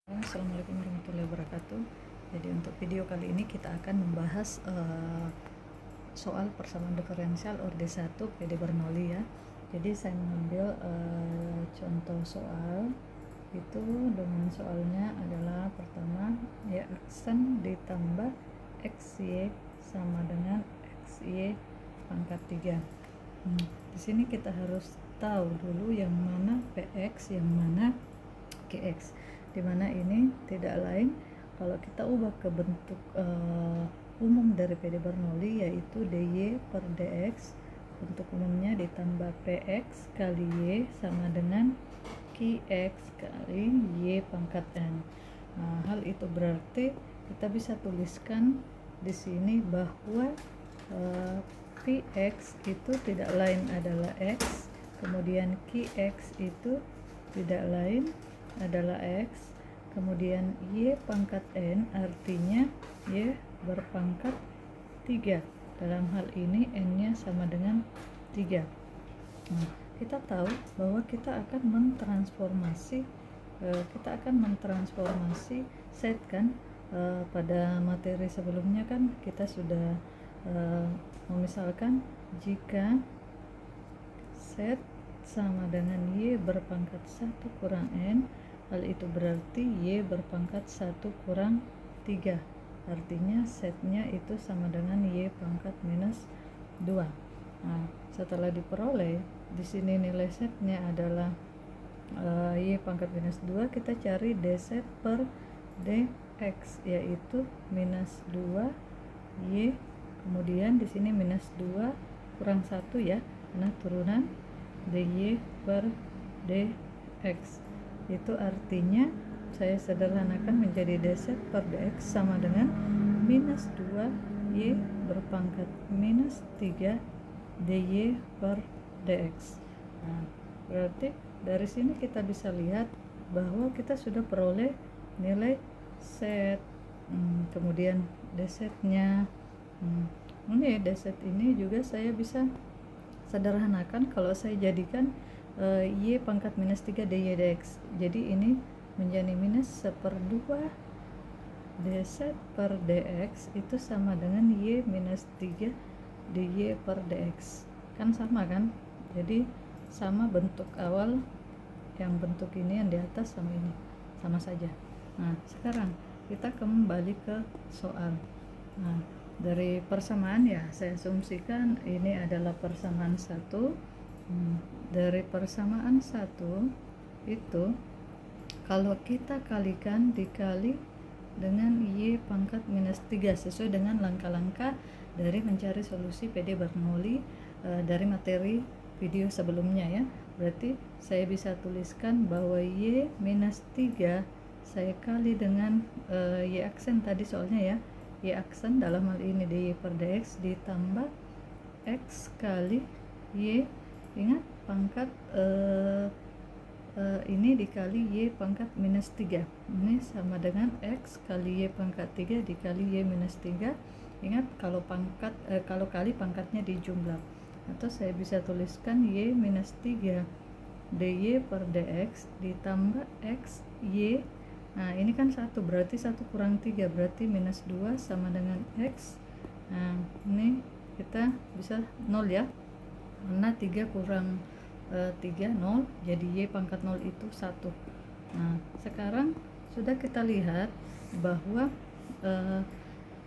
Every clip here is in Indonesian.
Assalamualaikum warahmatullahi wabarakatuh. Jadi untuk video kali ini kita akan membahas soal persamaan diferensial orde 1 PD Bernoulli ya. Jadi saya mengambil contoh soal itu dengan soalnya adalah pertama ya aksen ditambah XY sama dengan XY pangkat 3. Di sini kita harus tahu dulu yang mana PX, yang mana QX, dimana ini tidak lain kalau kita ubah ke bentuk umum dari PD Bernoulli yaitu dy per dx, bentuk umumnya ditambah px kali y sama dengan qx kali y pangkat n. Nah, hal itu berarti kita bisa tuliskan di sini bahwa px itu tidak lain adalah x, kemudian qx itu tidak lain adalah x, kemudian y pangkat n artinya y berpangkat 3. Dalam hal ini n-nya sama dengan 3. Nah, kita tahu bahwa kita akan mentransformasi set kan. Pada materi sebelumnya kan kita sudah memisalkan jika set sama dengan y berpangkat 1 kurang n, hal itu berarti y berpangkat 1 kurang 3. Artinya setnya itu sama dengan y pangkat minus 2. Nah, setelah diperoleh, di sini nilai setnya adalah y pangkat minus 2, kita cari d set per dx, yaitu minus 2 y, kemudian di sini minus 2 kurang 1 ya, karena turunan dy per dx. Itu artinya saya sederhanakan menjadi d set per dx sama dengan minus 2 y berpangkat minus 3 dy per dx. Nah, berarti dari sini kita bisa lihat bahwa kita sudah peroleh nilai set, kemudian d setnya. Ini d set ini juga saya bisa sederhanakan kalau saya jadikan y pangkat minus 3 dy dx. Jadi ini menjadi minus 1/2 d set per dx itu sama dengan y minus 3 dy per dx. Kan sama kan? Jadi sama bentuk awal, yang bentuk ini yang di atas sama ini, sama saja. Nah, sekarang kita kembali ke soal. Nah, dari persamaan ya saya asumsikan ini adalah persamaan 1. Dari persamaan 1 itu kalau kita kalikan dikali dengan y pangkat minus 3 sesuai dengan langkah-langkah dari mencari solusi PD Bernoulli dari materi video sebelumnya ya. Berarti saya bisa tuliskan bahwa y minus 3 saya kali dengan y aksen tadi soalnya ya, y aksen dalam hal ini dy per dx ditambah x kali y, ingat pangkat ini dikali y pangkat minus 3, ini sama dengan x kali y pangkat 3 dikali y minus 3. Ingat kalau kali pangkatnya dijumlah, atau saya bisa tuliskan y minus 3 dy per dx ditambah x y. Nah, ini kan 1, berarti 1 kurang 3 berarti minus 2 sama dengan x. Nah, ini kita bisa 0 ya, karena 3 kurang 3 0, jadi y pangkat 0 itu 1. Nah, sekarang sudah kita lihat bahwa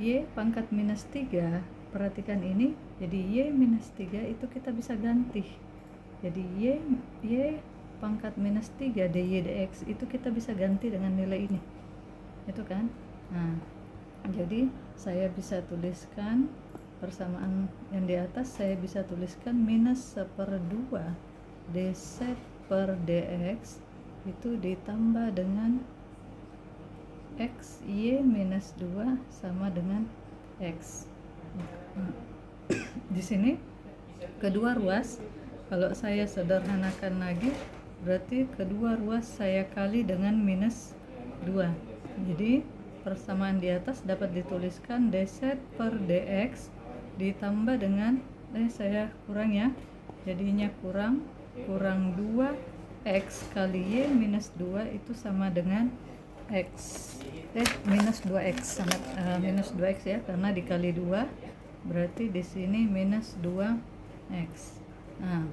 y pangkat minus 3, perhatikan ini, jadi y minus 3 itu kita bisa ganti. Jadi y pangkat minus 3 dy dx itu kita bisa ganti dengan nilai ini, itu kan. Nah, jadi saya bisa tuliskan persamaan yang di atas, saya bisa tuliskan minus 1/2 d set per dx itu ditambah dengan x y minus 2 sama dengan x. Di sini kedua ruas kalau saya sederhanakan lagi, berarti kedua ruas saya kali dengan minus 2. Jadi persamaan di atas dapat dituliskan d set per dx ditambah dengan saya kurang ya, jadinya kurang 2 x kali y minus 2 itu sama dengan X minus 2x sangat minus 2x ya, karena dikali 2 berarti di sini minus 2x. Nah,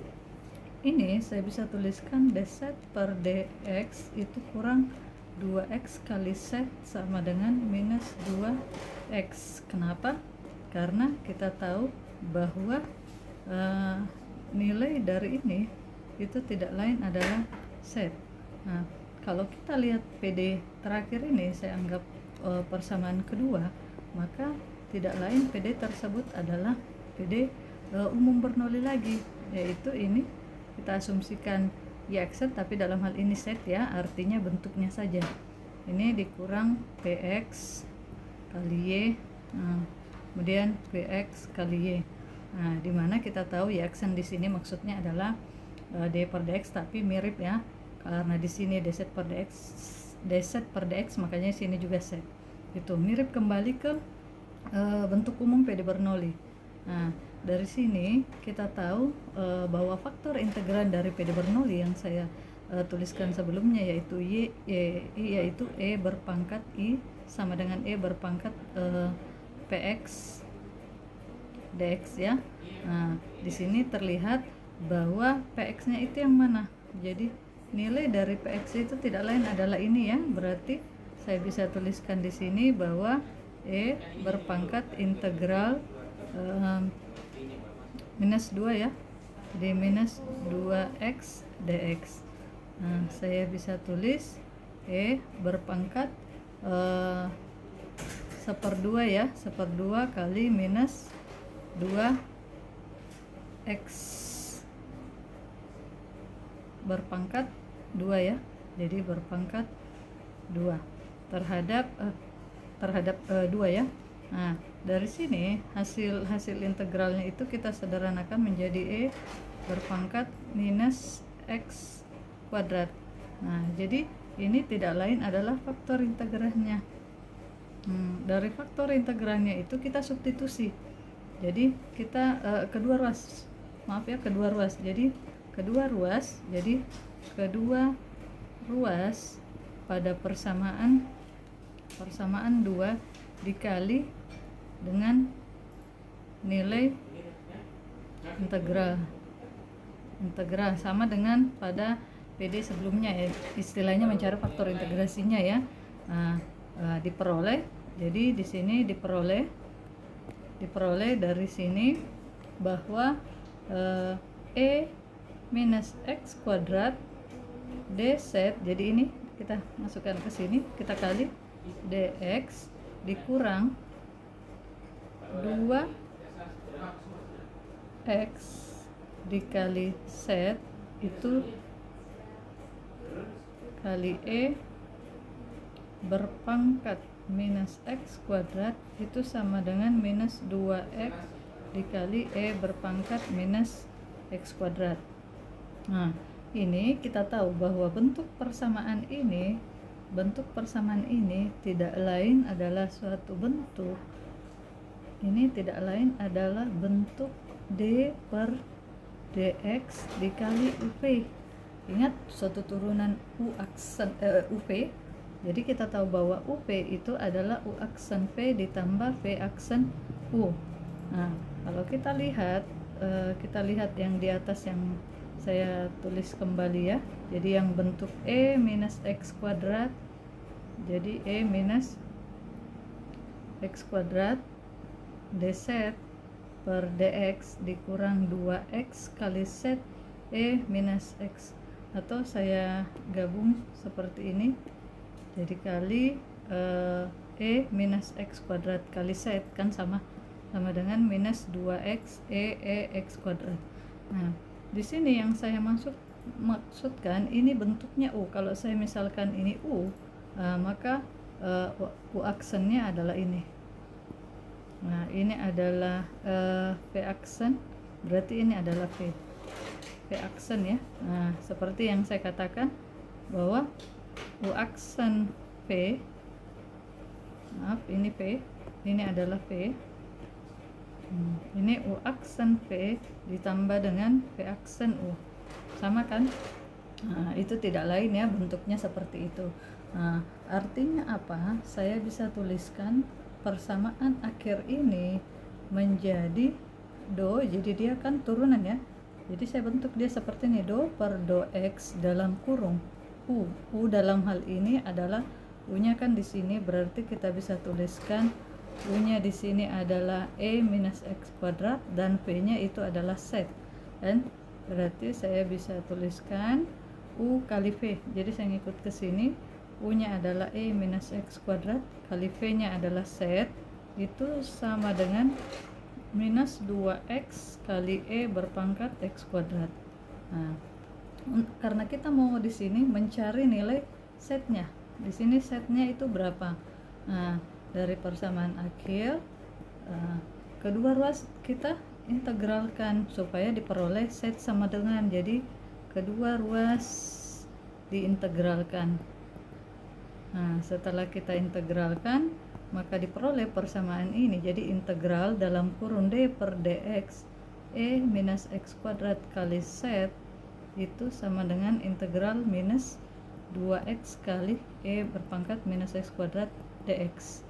ini saya bisa tuliskan dz per dx itu kurang 2x kali z sama dengan minus 2x. Kenapa? Karena kita tahu bahwa nilai dari ini itu tidak lain adalah z. Nah, kalau kita lihat PD terakhir ini saya anggap persamaan kedua, maka tidak lain PD tersebut adalah PD umum Bernoulli lagi, yaitu ini kita asumsikan YX, tapi dalam hal ini Z ya, artinya bentuknya saja. Ini dikurang PX kali Y, kemudian PX kali Y. Nah, dimana kita tahu YX di sini maksudnya adalah D per DX, tapi mirip ya, karena di sini dz per dx, makanya sini juga Z. Itu mirip kembali ke bentuk umum PD Bernoulli. Nah, dari sini kita tahu bahwa faktor integran dari PD Bernoulli yang saya tuliskan sebelumnya yaitu yaitu E berpangkat I sama dengan E berpangkat PX dx ya. Nah, di sini terlihat bahwa PX-nya itu yang mana? Jadi nilai dari PX itu tidak lain adalah ini ya. Berarti saya bisa tuliskan di sini bahwa E berpangkat integral minus 2 ya, di minus 2x dx. Nah, saya bisa tulis E berpangkat 1/2 ya, 1/2 kali minus 2x berpangkat 2 ya, jadi berpangkat 2 terhadap 2 ya. Nah, dari sini hasil integralnya itu kita sederhanakan menjadi E berpangkat minus x kuadrat. Nah, jadi ini tidak lain adalah faktor integralnya. Dari faktor integralnya itu kita substitusi. Jadi kita kedua ruas jadi kedua ruas pada persamaan 2 dikali dengan nilai integral sama dengan pada PD sebelumnya ya, istilahnya mencari faktor integrasinya ya. Diperoleh, jadi di sini diperoleh dari sini bahwa E minus x kuadrat dz, jadi ini kita masukkan ke sini, kita kali dx dikurang 2x dikali z itu kali E berpangkat minus x kuadrat itu sama dengan minus 2x dikali E berpangkat minus x kuadrat. Nah, ini kita tahu bahwa bentuk persamaan ini tidak lain adalah suatu bentuk. Ini tidak lain adalah bentuk D per dx dikali UV. Ingat, suatu turunan U aksen UV. Jadi kita tahu bahwa UV itu adalah U aksen V ditambah V aksen U. Nah, kalau kita lihat yang di atas yang saya tulis kembali ya. Jadi yang bentuk E minus X kuadrat, jadi E minus X kuadrat dz per dx dikurang 2x kali z E minus X, atau saya gabung seperti ini, jadi kali E minus X kuadrat kali z kan sama dengan minus 2x X kuadrat. Nah, di sini yang saya maksudkan ini bentuknya U. Kalau saya misalkan ini U, maka U aksennya adalah ini. Nah, ini adalah V aksen, berarti ini adalah V aksen ya. Nah, seperti yang saya katakan bahwa U aksen V, maaf ini V, ini adalah V. Ini U aksen V ditambah dengan V aksen U, sama kan? Nah, itu tidak lain ya, bentuknya seperti itu. Nah, artinya apa? Saya bisa tuliskan persamaan akhir ini menjadi do, jadi dia kan turunan ya. Jadi saya bentuk dia seperti ini, do per do x dalam kurung u. U dalam hal ini adalah u-nya kan di sini, berarti kita bisa tuliskan u-nya di sini adalah e minus x kuadrat dan v-nya itu adalah set. Dan berarti saya bisa tuliskan u kali v. Jadi saya ngikut ke sini, u-nya adalah e minus x kuadrat kali v-nya adalah set, itu sama dengan minus 2x kali e berpangkat x kuadrat. Nah, karena kita mau di sini mencari nilai setnya. Di sini setnya itu berapa? Nah, dari persamaan akhir kedua ruas kita integralkan supaya diperoleh set sama dengan, jadi kedua ruas diintegralkan. Nah, setelah kita integralkan maka diperoleh persamaan ini, jadi integral dalam kurung d per dx e minus x kuadrat kali set itu sama dengan integral minus 2x kali e berpangkat minus x kuadrat dx.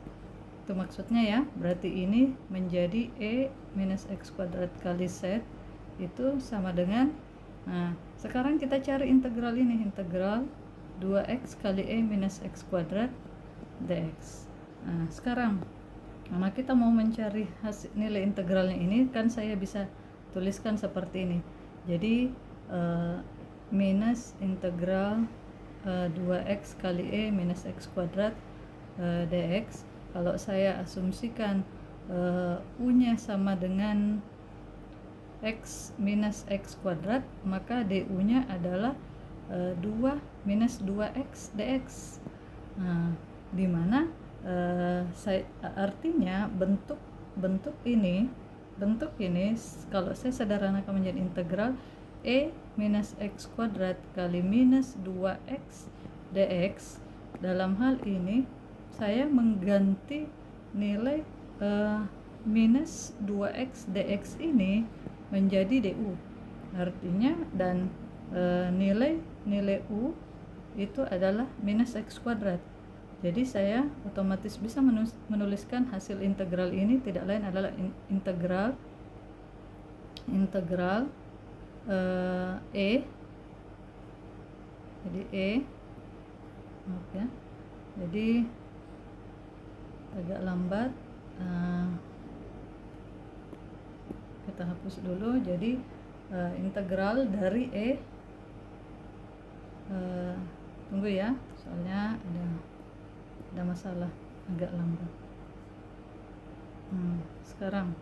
Itu maksudnya ya, berarti ini menjadi e minus x kuadrat kali set itu sama dengan, nah sekarang kita cari integral ini, integral 2x kali e minus x kuadrat dx. Nah sekarang karena kita mau mencari hasil nilai integralnya ini, kan saya bisa tuliskan seperti ini, jadi minus integral 2x kali e minus x kuadrat dx. Kalau saya asumsikan u-nya sama dengan x minus x kuadrat, maka du-nya adalah 2 minus 2x dx. Nah, dimana artinya bentuk ini kalau saya sederhanakan menjadi integral e minus x kuadrat kali minus 2x dx. Dalam hal ini saya mengganti nilai minus 2x dx ini menjadi du, artinya, dan nilai u itu adalah minus x kuadrat. Jadi saya otomatis bisa menuliskan hasil integral ini tidak lain adalah integral e, jadi e, maaf ya, jadi agak lambat, kita hapus dulu. Jadi integral dari e, tunggu ya, soalnya ada masalah, agak lambat. Sekarang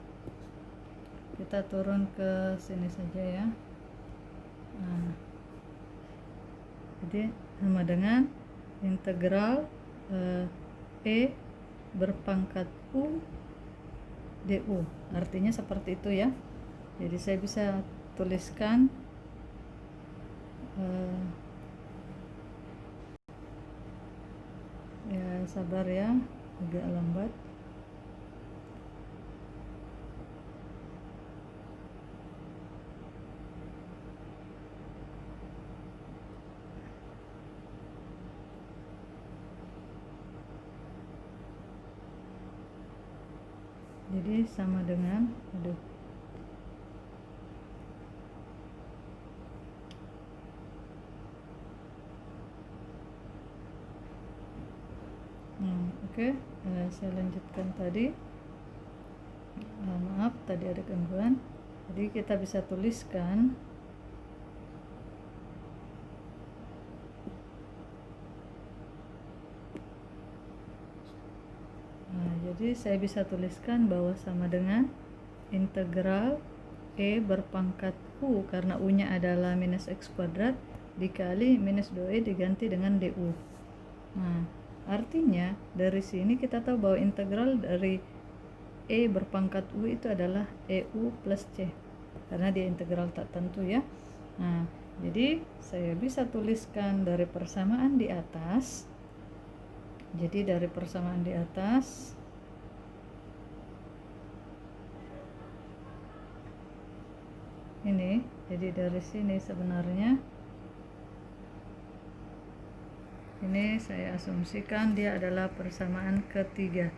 kita turun ke sini saja ya. Nah, jadi sama dengan integral e berpangkat u du, artinya seperti itu ya. Jadi saya bisa tuliskan ya, sabar ya, agak lambat. Jadi sama dengan, oke, saya lanjutkan tadi. Maaf, tadi ada gangguan. Jadi kita bisa tuliskan jadi saya bisa tuliskan bahwa sama dengan integral e berpangkat u, karena u nya adalah minus x kuadrat, dikali minus 2e diganti dengan du. Nah, artinya dari sini kita tahu bahwa integral dari e berpangkat u itu adalah eu plus c, karena dia integral tak tentu ya. Nah, jadi saya bisa tuliskan dari persamaan di atas. Jadi dari persamaan di atas ini, jadi dari sini sebenarnya ini saya asumsikan dia adalah persamaan ketiga.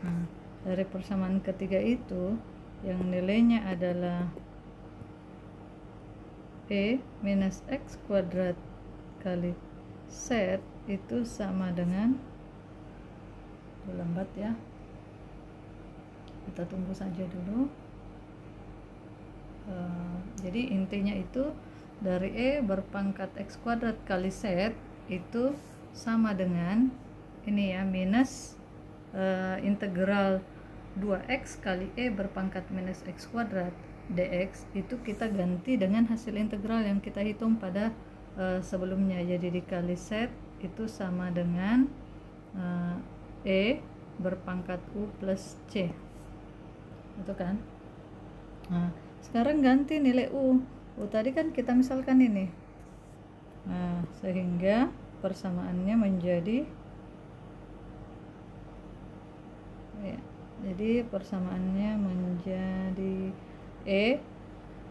Nah, dari persamaan ketiga itu yang nilainya adalah E minus X kuadrat kali Z itu sama dengan, lambat ya, kita tunggu saja dulu. Jadi intinya itu dari E berpangkat X kuadrat kali Z itu sama dengan ini ya, minus integral 2x kali E berpangkat minus X kuadrat dx, itu kita ganti dengan hasil integral yang kita hitung pada sebelumnya. Jadi dikali Z itu sama dengan E berpangkat U plus C, itu kan. Nah, sekarang ganti nilai U tadi kan kita misalkan ini. Nah, sehingga persamaannya menjadi ya, jadi persamaannya menjadi E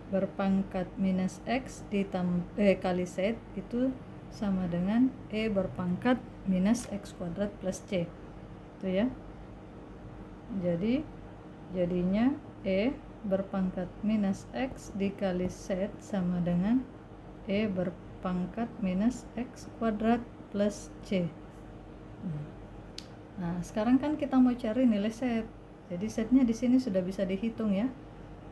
berpangkat minus X kali Z itu sama dengan E berpangkat minus X kuadrat plus C, itu ya. Jadi jadinya E berpangkat minus X dikali Z sama dengan E berpangkat minus X kuadrat plus C. Nah, sekarang kan kita mau cari nilai Z. Jadi Z-nya di sini sudah bisa dihitung ya.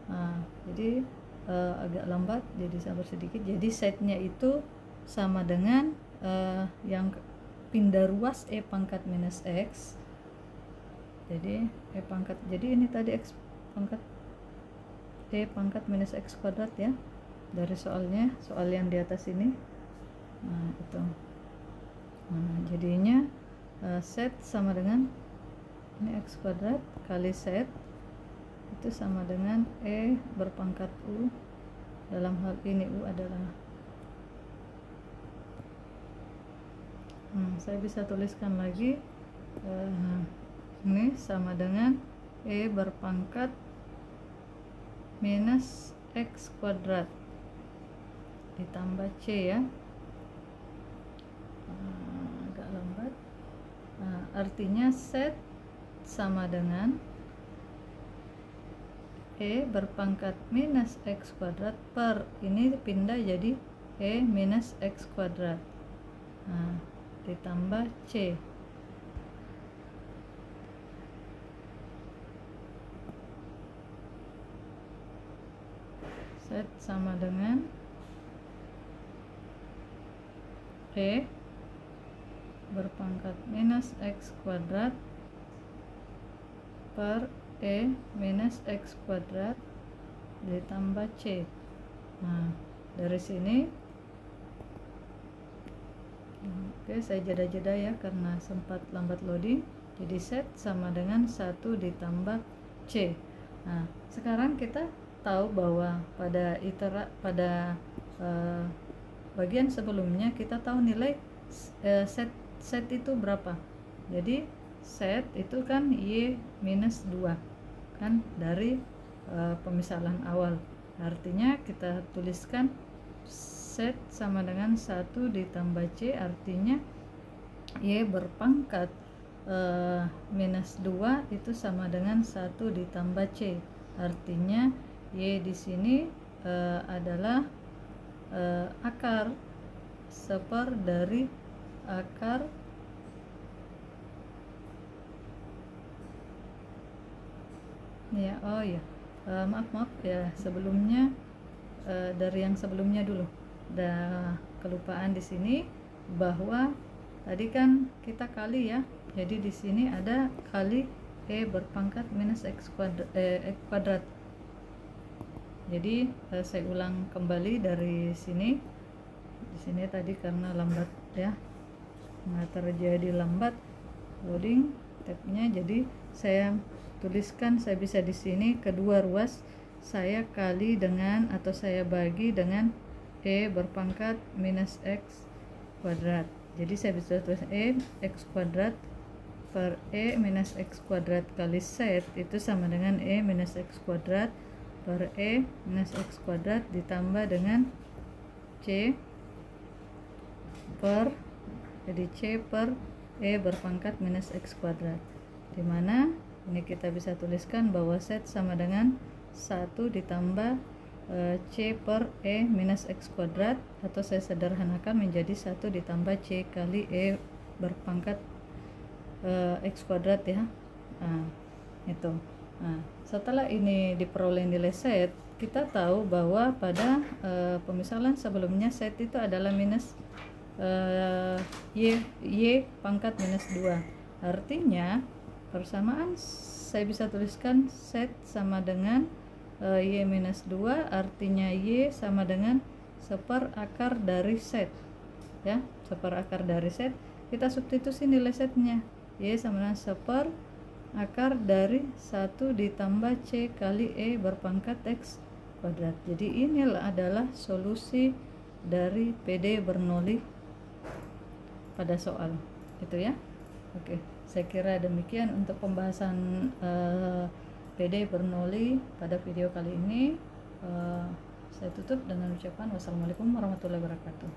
Nah, jadi agak lambat, jadi sabar sedikit. Jadi Z-nya itu sama dengan yang pindah ruas E pangkat minus X. Jadi E pangkat, jadi ini tadi X pangkat E pangkat minus X kuadrat ya, dari soalnya, soal yang di atas ini. Nah, itu. Nah, jadinya Z sama dengan ini X kuadrat kali Z itu sama dengan E berpangkat U. Dalam hal ini U adalah saya bisa tuliskan lagi ini sama dengan E berpangkat minus X kuadrat ditambah C ya. Agak lambat. Artinya Z sama dengan E berpangkat minus X kuadrat per ini pindah jadi E minus X kuadrat, ditambah C. Z sama dengan E berpangkat minus X kuadrat per E minus X kuadrat ditambah C. Nah, dari sini oke, saya jeda-jeda ya karena sempat lambat loading. Jadi Z sama dengan 1 ditambah C. Nah, sekarang kita tahu bahwa pada bagian sebelumnya kita tahu nilai Z itu berapa. Jadi Z itu kan Y minus 2 kan dari pemisahan awal. Artinya kita tuliskan Z sama dengan 1 ditambah C, artinya Y berpangkat minus 2 itu sama dengan 1 ditambah C. Artinya Y di sini adalah akar seper dari akar ya. Oh ya, maaf ya, sebelumnya dari yang sebelumnya dulu ada kelupaan di sini bahwa tadi kan kita kali ya. Jadi di sini ada kali E berpangkat minus X kuadrat. Jadi saya ulang kembali dari sini. Di sini tadi karena lambat ya, terjadi lambat loading tabnya, jadi saya tuliskan, saya bisa di sini kedua ruas saya kali dengan atau saya bagi dengan E berpangkat minus X kuadrat. Jadi saya bisa tulis E X kuadrat per E minus X kuadrat kali Z itu sama dengan E minus X kuadrat per E minus X kuadrat ditambah dengan C per Jadi C per E berpangkat minus X kuadrat, dimana ini kita bisa tuliskan bahwa Z sama dengan 1 ditambah C per E minus X kuadrat, atau saya sederhanakan menjadi 1 ditambah C kali E berpangkat X kuadrat ya. Itu. Setelah ini diperoleh nilai Z, kita tahu bahwa pada pemisalan sebelumnya Z itu adalah minus Y pangkat minus 2. Artinya persamaan saya bisa tuliskan Z sama dengan Y minus 2, artinya Y sama dengan seperakar dari Z ya, seperakar dari Z. Kita substitusi nilai Z-nya, Y sama dengan seperakar dari 1 ditambah C kali E berpangkat X kuadrat. Jadi inilah adalah solusi dari PD Bernoulli pada soal itu ya. Oke, saya kira demikian untuk pembahasan PD Bernoulli pada video kali ini. Saya tutup dengan ucapan wassalamualaikum warahmatullahi wabarakatuh.